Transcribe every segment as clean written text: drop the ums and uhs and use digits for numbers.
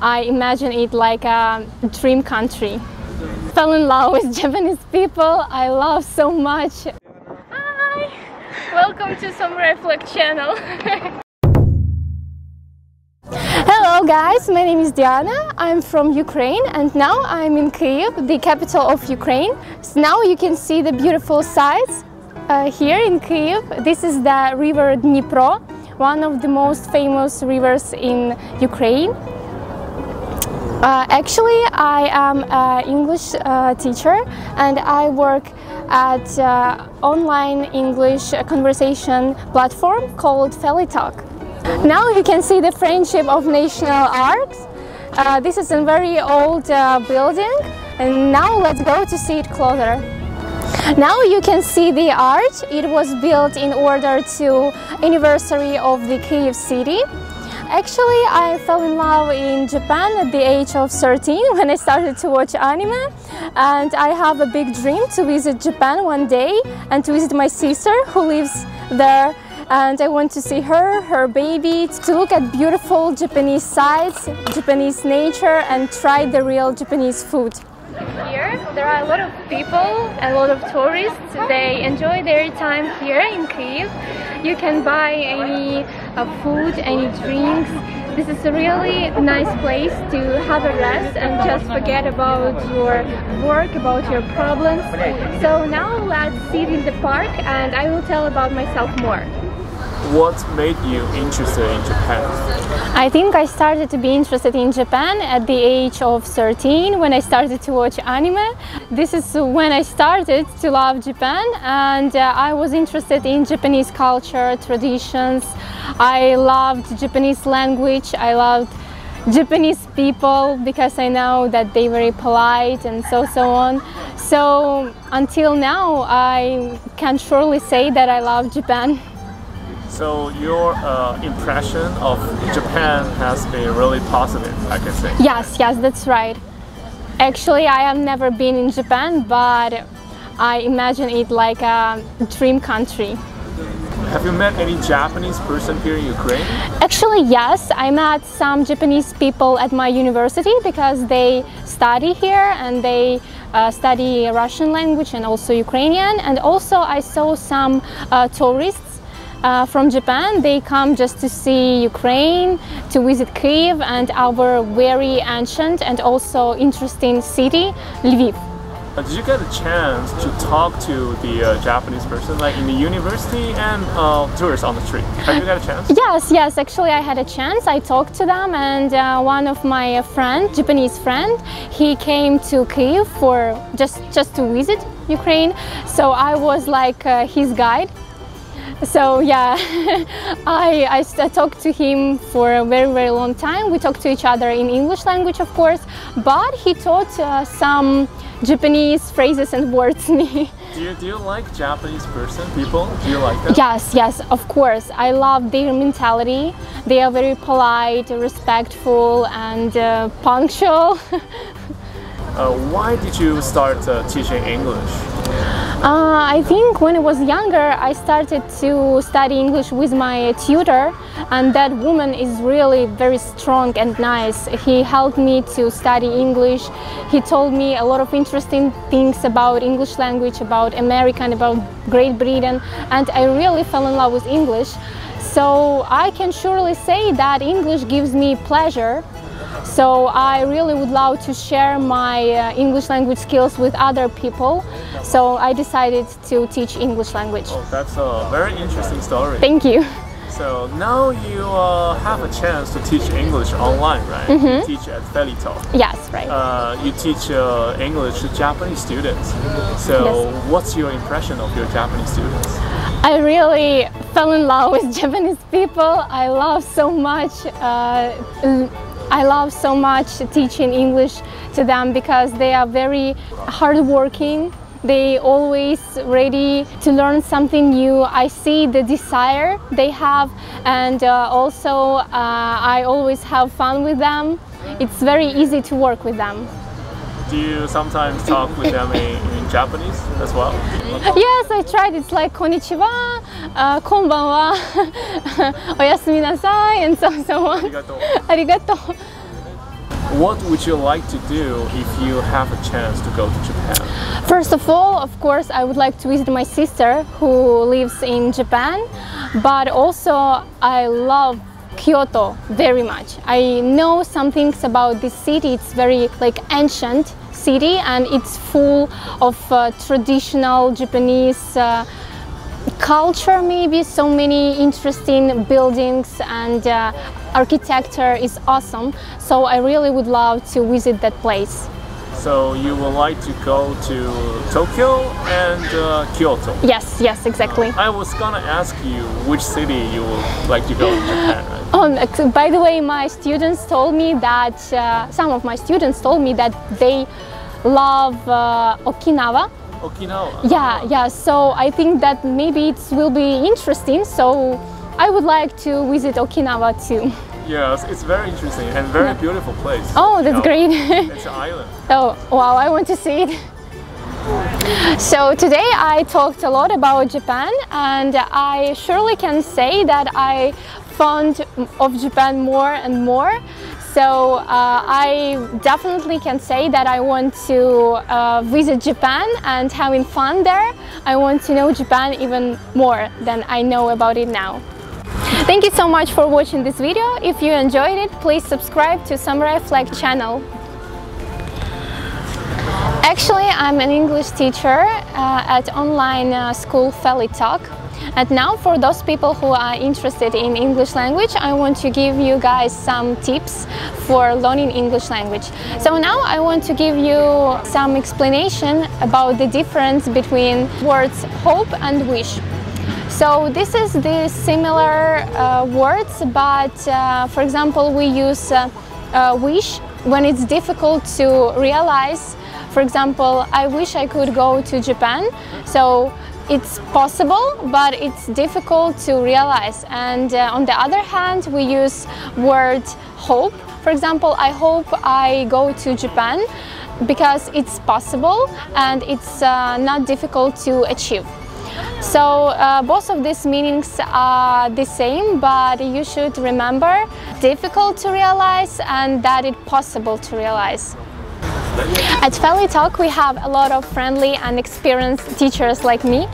I imagine it like a dream country. Fell in love with Japanese people. I love so much. Hi! Welcome to Samurai Flag channel. Hello guys, my name is Diana. I'm from Ukraine and now I'm in Kyiv, the capital of Ukraine. So now you can see the beautiful sights here in Kyiv. This is the river Dnipro, one of the most famous rivers in Ukraine. Actually, I am an English teacher and I work at online English conversation platform called FeliTalk. Now you can see the Friendship of National Arcs. This is a very old building, and now let's go to see it closer. Now you can see the arch. It was built in order to anniversary of the Kyiv city. Actually, I fell in love in Japan at the age of 13 when I started to watch anime, and I have a big dream to visit Japan one day and to visit my sister who lives there. And I want to see her, her baby, to look at beautiful Japanese sights, Japanese nature, and try the real Japanese food. Here there are a lot of people, a lot of tourists. They enjoy their time here in Kyiv. You can buy any food, any drinks. This is a really nice place to have a rest and just forget about your work, about your problems. So now let's sit in the park and I will tell about myself more. What made you interested in Japan? I think I started to be interested in Japan at the age of 13 when I started to watch anime. This is when I started to love Japan, and I was interested in Japanese culture, traditions. I loved Japanese language. I loved Japanese people because I know that they're very polite and so on. So until now I can surely say that I love Japan. So your impression of Japan has been really positive, I can say. Yes, that's right. Actually, I have never been in Japan, but I imagine it like a dream country. Have you met any Japanese person here in Ukraine? Actually, yes. I met some Japanese people at my university because they study here and they study Russian language and also Ukrainian. And also I saw some tourists from Japan. They come just to see Ukraine, to visit Kyiv and our very ancient and also interesting city, Lviv. Did you get a chance to talk to the Japanese person, like in the university and tourists on the street? Have you got a chance? Yes, actually I had a chance. I talked to them, and one of my Japanese friend, he came to Kyiv for just to visit Ukraine. So I was like his guide. So yeah, I talked to him for a very long time. We talked to each other in English language, of course, but he taught some Japanese phrases and words me. Do you like Japanese people? Do you like them? Yes, of course. I love their mentality. They are very polite, respectful, and punctual. Why did you start teaching English? I think when I was younger I started to study English with my tutor, and that woman is really very strong and nice. He helped me to study English. He told me a lot of interesting things about English language, about America and about Great Britain, and I really fell in love with English. So I can surely say that English gives me pleasure. So I really would love to share my English language skills with other people. So I decided to teach English language. Oh, that's a very interesting story. Thank you. So now you have a chance to teach English online, right? You teach at FeliTalk. Yes, right. You teach English to Japanese students. So yes. What's your impression of your Japanese students? I really fell in love with Japanese people. I love so much teaching English to them because they are very hardworking. They always ready to learn something new. I see the desire they have, and also I always have fun with them. It's very easy to work with them. Do you sometimes talk with them in Japanese as well? Yes, I tried. It's like konnichiwa, konbanwa, oyasuminasai, and so on. Arigato. what would you like to do if you have a chance to go to Japan? First of all, of course, I would like to visit my sister who lives in Japan, but also I love Kyoto very much. I know some things about this city. It's very like ancient city, and it's full of traditional Japanese culture, maybe so many interesting buildings, and architecture is awesome. So I really would love to visit that place. So you would like to go to Tokyo and Kyoto? Yes, yes, exactly. I was gonna ask you which city you would like to go in Japan, right? Oh, by the way, my students told me that some of my students told me that they love Okinawa. Okinawa? Yeah. So I think that maybe it will be interesting. So I would like to visit Okinawa too. Yes, it's very interesting and very beautiful place. Oh, that's great. It's an island. Oh, wow, I want to see it. So today I talked a lot about Japan, and I surely can say that I fond of Japan more and more. So I definitely can say that I want to visit Japan and having fun there. I want to know Japan even more than I know about it now. Thank you so much for watching this video. If you enjoyed it, please subscribe to Samurai Flag channel. Actually, I'm an English teacher at online school FeliTalk. And now for those people who are interested in English language, I want to give you guys some tips for learning English language. So now I want to give you some explanation about the difference between words hope and wish. So this is the similar words, but for example, we use wish when it's difficult to realize. For example, I wish I could go to Japan. So it's possible, but it's difficult to realize. And on the other hand, we use word hope. For example, I hope I go to Japan because it's possible and it's not difficult to achieve. So both of these meanings are the same, but you should remember difficult to realize and that it's possible to realize. At FeliTalk we have a lot of friendly and experienced teachers like me,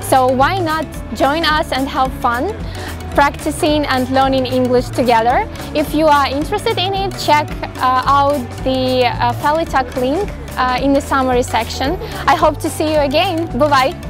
so why not join us and have fun practicing and learning English together. If you are interested in it, check out the FeliTalk link in the summary section. I hope to see you again. Bye bye!